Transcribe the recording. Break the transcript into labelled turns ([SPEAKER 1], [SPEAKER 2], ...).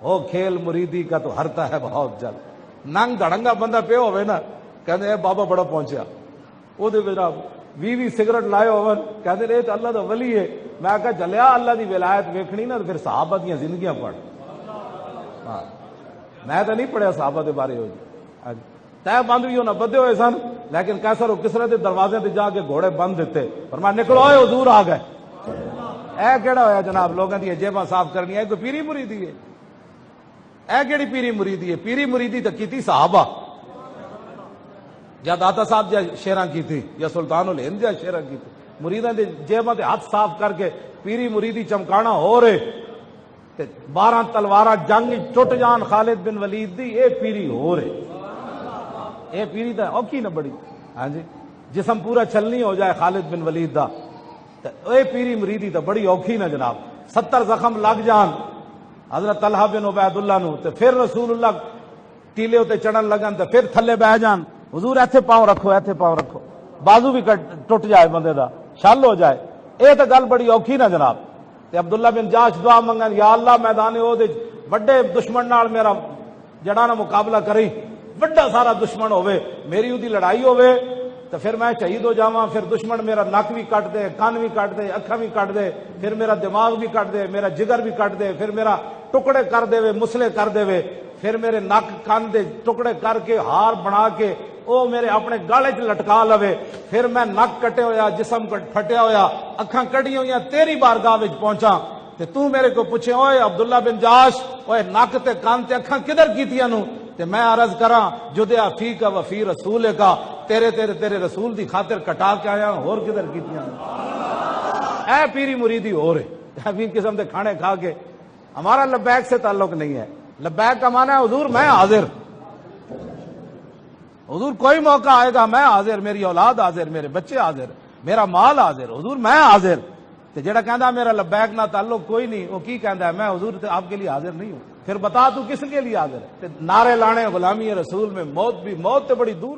[SPEAKER 1] وہ کھیل مریدی کا تو ہرتا ہے بہت جلد. ننگ دڑنگا بندہ پہ ہوئے نا کہتے بابا بڑا پہنچیا وہ جناب 20 سگریٹ لائے ہو کہتے یہ تو اللہ دا ولی ہے. میں کہا چلیا اللہ دی ولایت ویکھنی نا پھر صحابہ دیا زندگیاں پڑھ. ہاں میں تو نہیں پڑھیا صحابہ دے بارے ہو طے بند بھی ہونا بدے ہوئے سن لیکن کیسر کسرے دے دروازے تے جا کے گھوڑے بند دیتے پر میں نکلو آئے حضور آ گئے. اے کیڑا ہویا جناب لوگوں دی جیباں صاف کرنی ہے کوئی پیری مریدی ہے. اے کیڑی پیری مریدی ہے؟ پیری مریدی تو کیتی صحابہ یا داتا صاحب جا شیراں کی تھی یا سلطان الہند جا شیراں کی تھی. مریداں دے جیباں تے ہاتھ صاف کر کے پیری مریدی چمکانا ہو رہے تے 12 تلواراں جنگ ٹوٹ جان خالد بن ولید دی اے پیری ہو رہے. اے پیری تے اوکھی نہ بڑی. ہاں جی جسم پورا چھلنی ہو جائے خالد بن ولید دا تے اے پیری مریدی تے بڑی اوکھی نہ جناب. 70 زخم لگ جان حضرت طلحہ بن عبید اللہ نو تے پھر رسول اللہ ٹیلے ہوتے چڑھن لگن تے پھر تھلے بہ جان حضور ایتھے پاؤں رکھو ایتھے پاؤں رکھو بازو بھی ٹوٹ جائے بندے دا شل ہو جائے. اے تے گل بڑی اوکھی نہ جناب. تے عبداللہ بن جاش دعا منگن یا اللہ میدان احد بڑے دشمن نال میرا جڑا نا مقابلہ کری بڑا سارا دشمن ہوئے میری اودی لڑائی ہوئے تو پھر میں شہید ہو جاواں پھر دشمن میرا نک بھی کٹ دے کان بھی کٹ دے اکھاں بھی کٹ دے پھر میرا دماغ بھی کٹ دے میرا جگر بھی کٹ دے پھر میرا ٹکڑے کر دے مسلے کر دے پھر میرے نک کان دے ٹکڑے کر کے ہار بنا کے او میرے اپنے گالے چ لٹکا لوے پھر میں نک کٹے ہویا جسم پھٹیا ہویا اکھاں کٹی ہوئی تیری بارگاہ وچ پہنچا تے تو میرے کو پوچھے اوئے عبداللہ بن جاش اوئے نک تے کان تے اکھاں کدھر کیتیاں نو تے میں عرض کراں جدیا فی کا وفی رسول کا تیرے رسول دی خاطر کٹا کے آیا اور کدھر کیتیاں نو. اے پیری مریدی ہو رہے ابھی قسم دے کھانے کھا کے. ہمارا لبیک سے تعلق نہیں ہے. لبیک کا معنی ہے حضور میں حاضر. حضور کوئی موقع آئے گا میں حاضر میری اولاد حاضر میرے بچے حاضر میرا مال حاضر حضور میں حاضر. تے جڑا کہندا میرا لبیک نہ تعلق کوئی نہیں وہ کی کہندا ہے میں حضور آپ کے لیے حاضر نہیں ہوں. پھر بتا تو کس کے لیے حاضر ہے. نعرے لانے غلامی رسول میں موت بھی موت تے بڑی دور